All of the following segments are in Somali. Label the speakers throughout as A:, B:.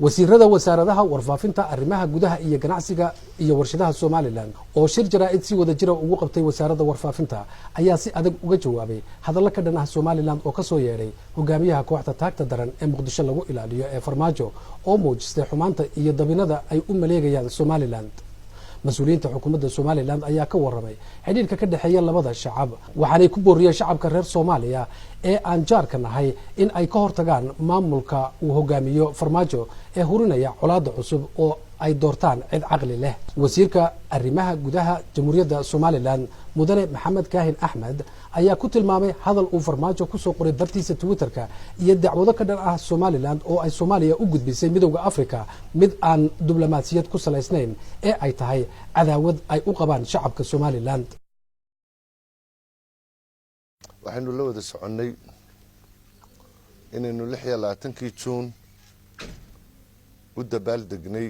A: wasiirada wasaaradaha warfaafinta arrimaha gudaha iyo ganacsiga iyo warshadaha Soomaaliland oo shir jaraa'id si wada jira ugu qabtay wasaaradda warfaafinta ayaa si adag uga jawaabay hadallo ka dhan ah Soomaaliland oo ka soo yeeray hogaamiyaha kooxda taagta daran ee Muqdisho lagu ilaaliyo ee Farmaajo oo muujistay xumaanta iyo dabinada ay u maleegayaan Soomaaliland. مسؤولينta xukuumadda Soomaaliland ayaa ka waramay xiriirka ka dhaxeeya labada shacab waxaanay ku booriyeen shacabka reer Soomaaliya ee aan jaarka nahay in ay ka hortagaan maamulka uu hogaamiyo Farmaajo ee hurinaya colaadda cusub oo ay doortaan cid caqli leh. wasiirka arrimaha gudaha Jamhuuriyadda Soomaaliland mudane Maxamed Kaahin Axmed ayaa ku tilmaamay hadal uu Farmaajo ku soo qoray bartiisa Twitterka iyo dacwado ka dhan ah Soomaaliland oo ay Soomaaliya u gudbisay midowga Afrika mid aan diblomaasiyad ku salaysnayn ee ay tahay cadaawad ay u qabaan shacabka Soomaaliland.
B: waxaanu la wada soconay inaynu 26 Juun u dabaaldegnay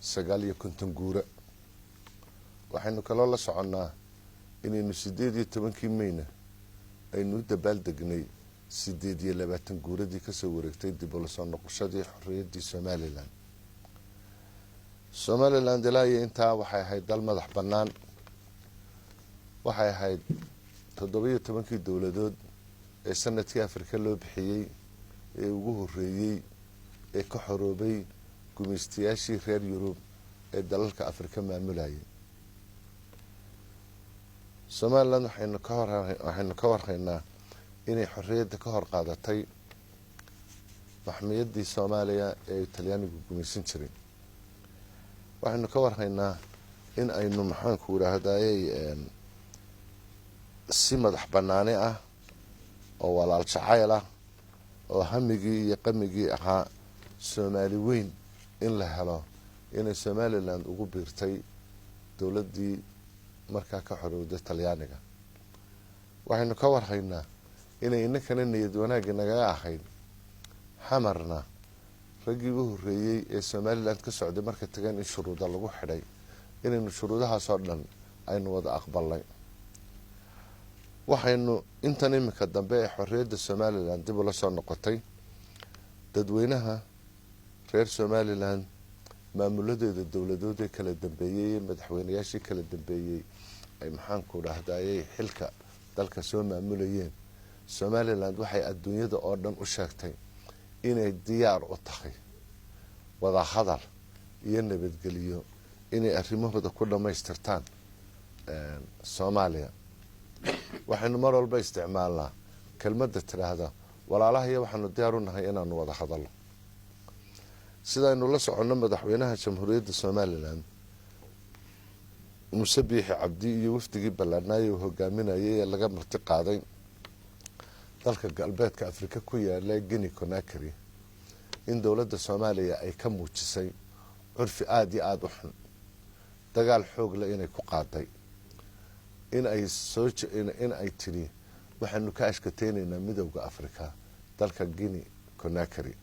B: 9 guura waxaanu kaloo la soconnaa inaynu 18 Mayna aynu u dabaaldegnay 28 guuradii ka soo wareegtay dib u soo noqoshadii xorriyaddii Soomaaliland. Soomaaliland ilaa intaa waxay ahayd dal madax bannaan, waxay ahayd 17 dowladood ee sanadkii Afrika loo bixiyay ee ugu horeeyay ee ka xoroobay gumeystayaashii reer Yurub ee dalalka Afrika maamulayay. Soomaaliland waxaynu ka warhaynaa inay xorriyadda ka hor qaadatay maxmiyadii Soomaaliya ee Talyaanigu gumeysan jiray. waxaynu ka warhaynaa in aynu maxaanku yiraahdaayay si madax bannaani ah oo walaal jacayl ah oo hamigii iyo qamigii ahaa Soomaali weyn in la helo inay Somaliland ugu biirtay dowladdii markaa ka xorowday Talyaaniga. waxaynu ka warhaynaa inay innakana niyad wanaag naga ahayd xamarna raggii ugu horeeyay ee Somaliland ka socday marka tagan in shuruudo lagu xidhay inaynu shuruudahaas oo dhan aynu wada aqbalnay. waxaynu intan imika dambe ee xorriyadda Somaliland dib u la soo noqotay dadweynaha reer Somaliland maamuladeeda dowladood ee kala dambeeyay madaxweynayaashii kala dambeeyay ay maxaanku dhahdayay xilka dalka soo maamulayeen. Somaliland waxay adduunyada oo dhan u sheegtay inay diyaar u tahay wada hadal iyo nabadgeliyo inay arrimahooda ku dhamaystirtaan Soomaaliya. waxaynu mar walba isticmaalnaa kelmadda tiraahda walaalaha iyo waxaanu diyaar u nahay inaanu wada hadalno. sidaynu la soconno madaxweynaha Jamhuuriyadda Soomaaliland Muuse Biixi Cabdi iyo wafdigii ballaadhnaa uu hogaaminayay ee laga marti qaaday dalka galbeedka Afrika ku yaala Guinea Conakry in dowladda Soomaaliya ay ka muujisay curfi aad iyo aad u xun, dagaal xoog leh inay ku qaaday, in ay tiri waxaanu ka ashkateynaynaa midowga Afrika dalka Guinea Conakry.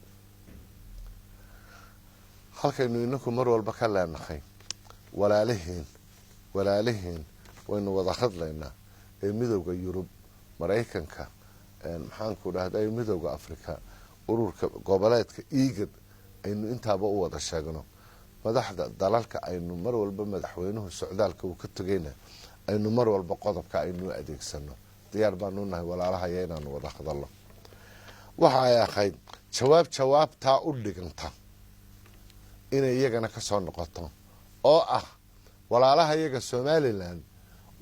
B: halkaynu inaku mar walba ka leenahay walaalihiin waynu wada hadlaynaa ee midowga Yurub, Mareykanka, maxaanku dhahday midowga Afrika, ururka goboleedka IGAD aynu intaaba u wada sheegno madaxda dalalka aynu mar walba madaxweynuhu socdaalka uu ka tagayna aynu mar walba qodobka aynu adeegsano diyaar baanu nahay walaalaha inaanu wada hadalno. waxa ay ahayd jawaabtaa u dhiganta inay iyagana ka soo noqoto oo ah walaalaha iyaga Somaliland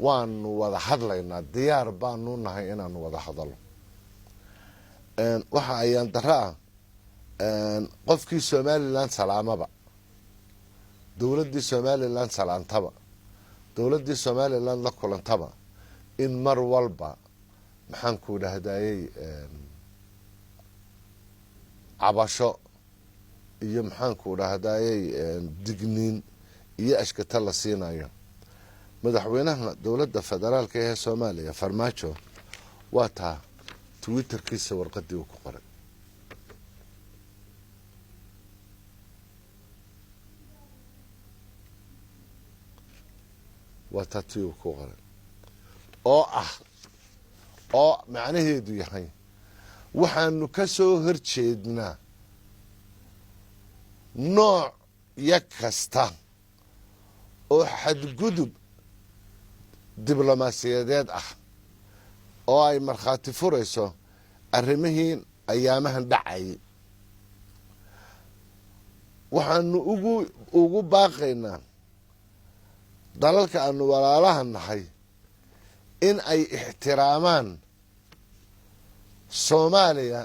B: waanu wada hadlaynaa diyaar baanu nahay inaanu wada hadalno. waxa ayaan daraa qofkii Somaliland salaamaba dowladdii Somaliland salaantaba dowladdii Somaliland la kulantaba in mar walba maxaanku dhahdayay cabasho iyo maxaanku dhahdayay digniin iyo ashkata la siinayo. madaxweynaha dowladda federaalka ee Soomaaliya Farmaajo waa taa Twitterkiisa warqadii uu ku qoray. oo macnaheedu yahay waxaanu ka soo horjeednaa nooc yakasta oo xadgudub diblomaasiyadeed ah oo ay markhaati furayso arrimihiin ayaamahan dhacay waxaanu ugu baaqaynaa dalalka aanu walaalaha nahay in ay ixtiraamaan Soomaaliya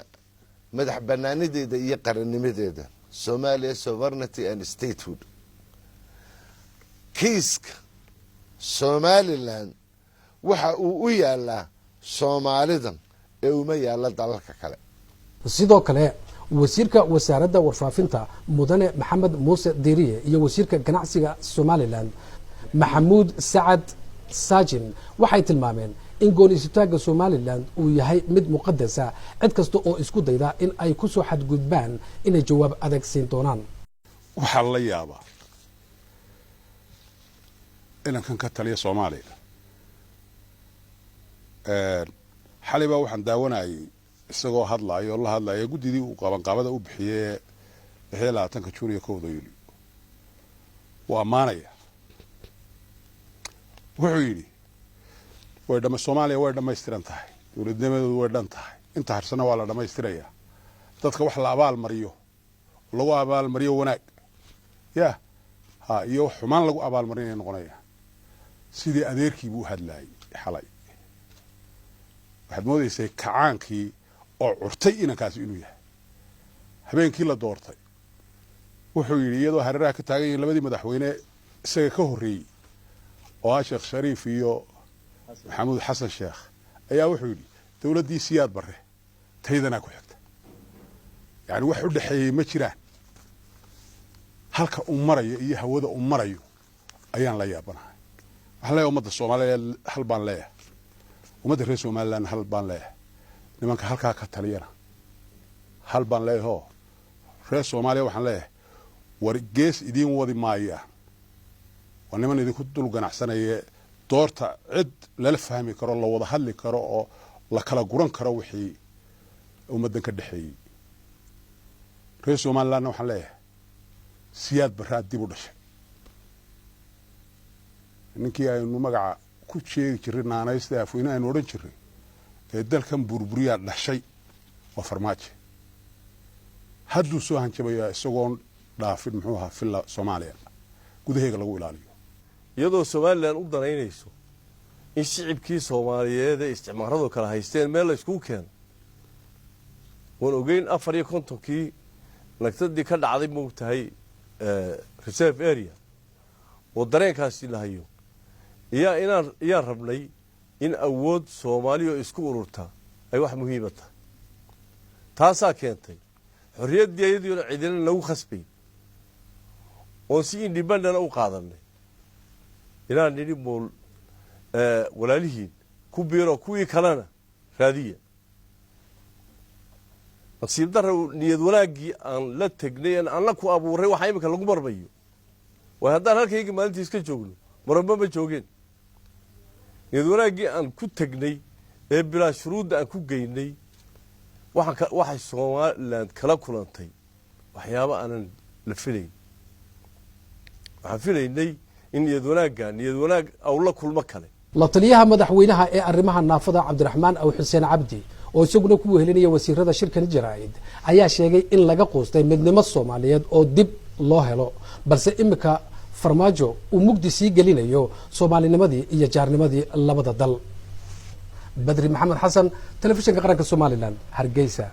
B: madax bannaanideeda iyo qarannimadeeda Somalia sovereignty and statehood kiiska Somaliland waxa uu u yaalaa Soomaalidan ee uma yaala dalalka kale
A: sidoo kale wasiirka wasaaradda warfaafinta mudane maxamed muuse diiriye iyo wasiirka ganacsiga Somaliland maxamuud sacad saajin waxay tilmaameen in go'aansitaanka Somaliland uu yahay mid muqadas ah cid kasta oo isku dayda in ay ku soo xadgudbaan inay jawaab adag siin doonaan
C: waxa la yaabaa inankan ka taliya Soomaaliya xaliba waxaan daawanayay isagoo hadlayo la hadlayo gudidii uu qabanqaabada u bixiyay 20 Juun 1 waa maanaya wuxuu yiri way dhama Soomaaliya way dhamaystiran tahay dawladnimadoodu way dhan tahay inta harsana waa la dhamaystirayaa dadka wax la abaal mariyo lagu abaal mariyo wanaag iyo xumaan lagu abaal marinay noqonaya sidii adeerkii buu hadlaayay xalay waxaad moodaysay kacaankii oo curtay inankaasi inuu yahay habeenkii la doortay wuxuu yiri iyadoo hareeraha ka taagan yihiin labadii madaxweyne isaga ka horreeyay oo Sheekh Shariif iyo maxamuud xasan sheekh ayaa wuxuu yiri dawladii siyaad barre taydana ku xigta yani wax u dhaxeeyay ma jiraan halka uu marayo iyo hawada uu marayo ayaan la yaabanahay waxa la ummadda Soomaaliyeed hal baan leeyahay ummadda reer Soomaaliland hal baan leeyahay nimanka halka ka taliyana hal baan leeyahay reer Soomaaliya waxaan leeyahay war gees idin wadi maaya waa niman idinku dul ganacsanaya doorta cid la fahmi karo la wada hadli karo oo la kala guran karo wixii ummadan ka dhaxeeyay reer Soomaaliland waxaan leeyahay siyaad barra dib u dhashay ninkii aynu magaca ku jeegi jiray naanaysta afweyne aynu oran jiray ee dalkan burburiya dhashay waa Farmaajo hadduu soo hanjabaya isagoo dhaafin muxuu ahaa filla Soomaaliya gudaheega lagu ilaaliyo
D: iyadoo Somaliland u danaynayso in shicibkii Soomaaliyeed ee isticmaaladu kala haysteen meel la isku keen wan ogeyn 54kii lagtadii ka dhacday moogtahay reserve area oo dareenkaasi la hayo iyaan rabnay in awood Soomaaliya isku ururta ay wax muhiim ah taasaa keentay xorriyadii iyadoo cidina lagu khasbay oo si independent u qaadanay inaan nidhi mool walaalihiin ku biiro kuwii kalena raadiya nasiib darro niyad wanaagii aan la tagnay aan la ku abuuray waxa imika lagu marbayo way haddaan halkayga maalintii iska joogno marba ma joogeen niyad wanaagii aan ku tagnay ee bilaa shuruudda aan ku geynay waxay Somaliland kala kulantay waxyaabo aanan la filayn waxaan filaynay in niyad wanaag aw la kulmo kale
A: la taliyaha madaxweynaha ee arrimaha naafada Cabdiraxmaan aw Xuseen Cabdi oo isaguna ku wehelinaya wasiirada shirkan jaraa'id ayaa sheegay in laga qoostay midnimo Soomaaliyeed oo dib loo helo balse imika Farmaajo uu mugdi sii gelinayo Soomaalinimadii iyo jaarnimadii labada dal Badri Maxamed Xasan telefishinka qaranka Somaliland Hargeysa